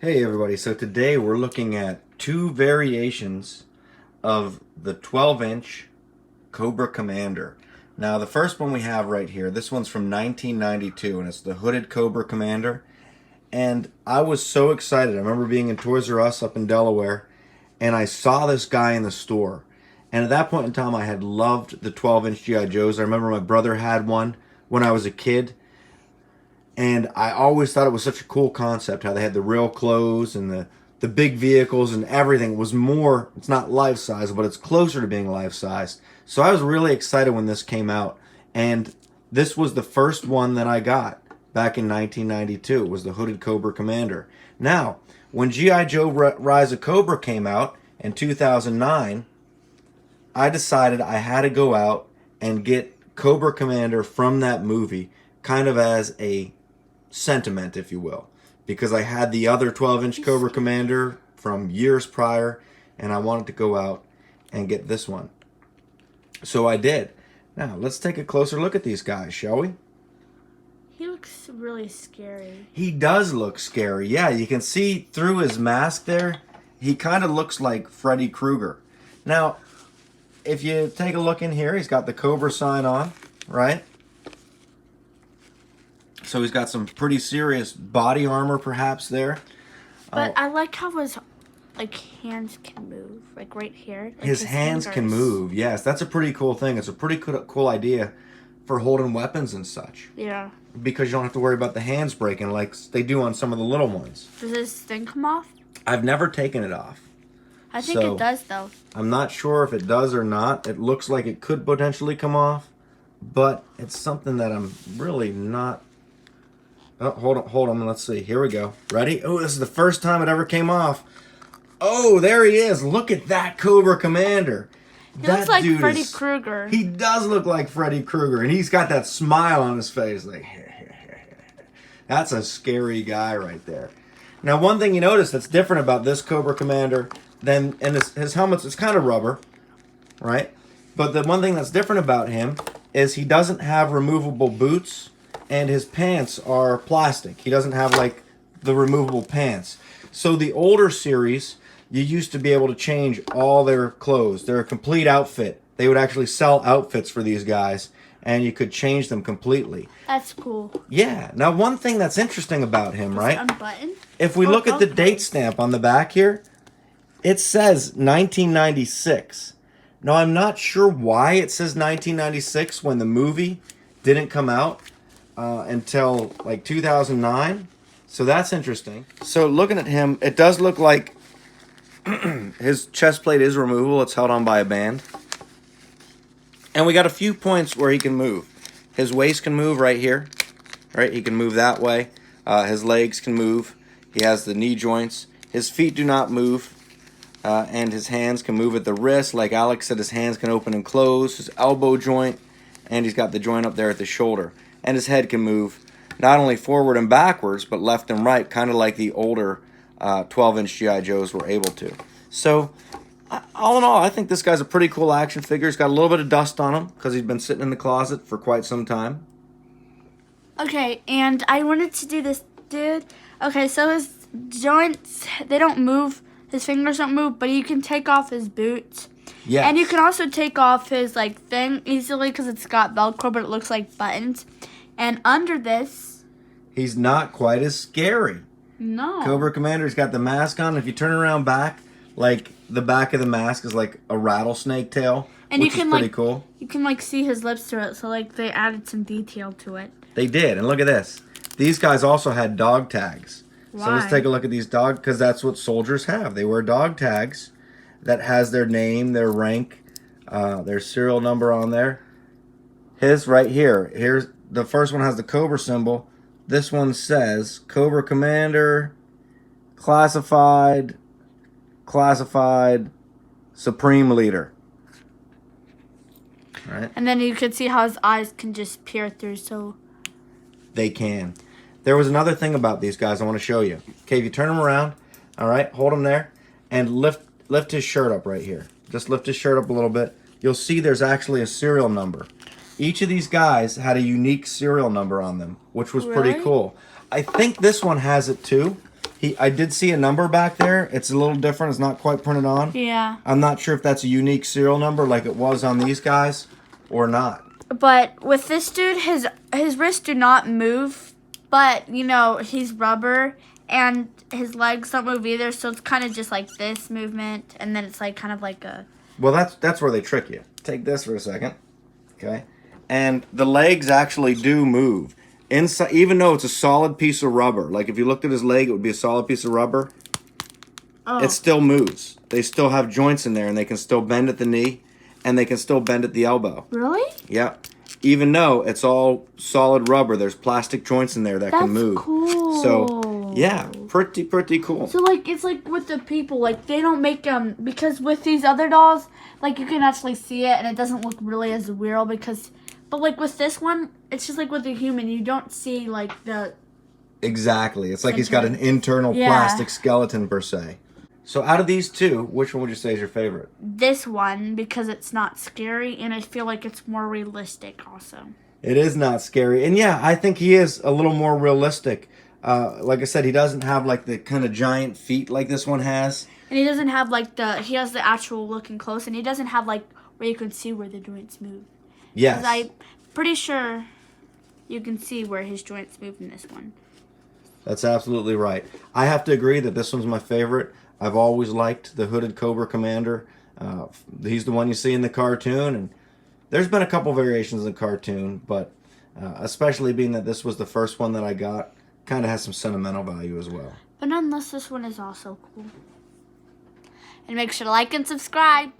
Hey everybody, so today we're looking at two variations of the 12-inch Cobra Commander. Now the first one we have right here, this one's from 1992 and it's the hooded Cobra Commander. And I was so excited. I remember being in Toys R Us up in Delaware and I saw this guy in the store. And at that point in time I had loved the 12-inch G.I. Joes. I remember my brother had one when I was a kid. And I always thought it was such a cool concept, how they had the real clothes and the big vehicles and everything. It was more, it's not life-size, but it's closer to being life-size. So I was really excited when this came out. And this was the first one that I got back in 1992. It was the hooded Cobra Commander. Now, when G.I. Joe Rise of Cobra came out in 2009, I decided I had to go out and get Cobra Commander from that movie, kind of as a sentiment, if you will, because I had the other 12-inch Cobra Commander from years prior and I wanted to go out and get this one. So I did. Now let's take a closer look at these guys, shall we? He looks really scary. He does look scary. Yeah, you can see through his mask there, he kind of looks like Freddy Krueger. Now, if you take a look in here, he's got the Cobra sign on, right? So he's got some pretty serious body armor perhaps there. But I like how his hands can move, like right here. Like his hands can move, yes. That's a pretty cool thing. It's a pretty cool idea for holding weapons and such. Yeah. Because you don't have to worry about the hands breaking like they do on some of the little ones. Does this thing come off? I've never taken it off. I think it does, though. I'm not sure if it does or not. It looks like it could potentially come off, but it's something that I'm really not... Oh, hold on, let's see. Here we go. Ready? Oh, this is the first time it ever came off. Oh, there he is. Look at that Cobra Commander. He looks like Freddy Krueger. He does look like Freddy Krueger, and he's got that smile on his face. Like, that's a scary guy right there. Now, one thing you notice that's different about this Cobra Commander than, and his helmet's, it's kind of rubber, right? But the one thing that's different about him is he doesn't have removable boots, and his pants are plastic. He doesn't have like the removable pants. So the older series, you used to be able to change all their clothes, their complete outfit. They would actually sell outfits for these guys, and you could change them completely. That's cool. Yeah. Now, one thing that's interesting about him, right? Unbutton? If we look at the date stamp on the back here, it says 1996. Now, I'm not sure why it says 1996 when the movie didn't come out until like 2009. So that's interesting. So looking at him, it does look like his chest plate is removable. It's held on by a band. And we got a few points where he can move. His waist can move right here. Right? He can move that way. His legs can move. He has the knee joints. His feet do not move. And his hands can move at the wrist. Like Alex said, his hands can open and close. His elbow joint. And he's got the joint up there at the shoulder. And his head can move not only forward and backwards, but left and right, kind of like the older 12-inch G.I. Joes were able to. So, all in all, I think this guy's a pretty cool action figure. He's got a little bit of dust on him because he's been sitting in the closet for quite some time. Okay, and I wanted to do this, dude. Okay, so his joints, they don't move. His fingers don't move, but you can take off his boots. Yeah. And you can also take off his, thing easily because it's got Velcro, but it looks like buttons. And under this... He's not quite as scary. No. Cobra Commander's got the mask on. If you turn around back, like, the back of the mask is like a rattlesnake tail, and which is pretty cool. You can, see his lips through it, so, they added some detail to it. They did, and look at this. These guys also had dog tags. Why? So let's take a look at these dog, because that's what soldiers have. They wear dog tags that has their name, their rank, their serial number on there. His right here. Here's the first one has the Cobra symbol. This one says Cobra Commander, classified, Supreme Leader. Right? And then you can see how his eyes can just peer through, so... They can. There was another thing about these guys I want to show you. Okay, if you turn them around, all right, hold them there, and lift his shirt up right here. Just lift his shirt up a little bit. You'll see there's actually a serial number. Each of these guys had a unique serial number on them, which was pretty cool. I think this one has it too. I did see a number back there. It's a little different. It's not quite printed on. Yeah. I'm not sure if that's a unique serial number like it was on these guys or not. But with this dude, his wrists do not move. But, you know, he's rubber and his legs don't move either. So it's kind of just like this movement. And then it's like kind of like a... Well, that's where they trick you. Take this for a second. Okay. And the legs actually do move. Inside, even though it's a solid piece of rubber, like if you looked at his leg, it would be a solid piece of rubber. Oh. It still moves. They still have joints in there, and they can still bend at the knee, and they can still bend at the elbow. Really? Yeah. Even though it's all solid rubber, there's plastic joints in there that can move. That's cool. So, yeah, pretty cool. So, like, it's like with the people, like, they don't make them, because with these other dolls, like, you can actually see it, and it doesn't look really as real, because... But, like, with this one, it's just like with the human. You don't see, like, the... Exactly. It's like he's got an internal plastic skeleton, per se. So, out of these two, which one would you say is your favorite? This one, because it's not scary, and I feel like it's more realistic, also. It is not scary. And, yeah, I think he is a little more realistic. Like I said, he doesn't have, like, the kind of giant feet like this one has. And he doesn't have, like, he has the actual looking close, and he doesn't have, like, where you can see where the joints move. Yes. I'm pretty sure you can see where his joints move in this one. That's absolutely right. I have to agree that this one's my favorite. I've always liked the hooded Cobra Commander. He's the one you see in the cartoon, and there's been a couple variations in the cartoon, but especially being that this was the first one that I got, kind of has some sentimental value as well. But nonetheless, this one is also cool. And make sure to like and subscribe.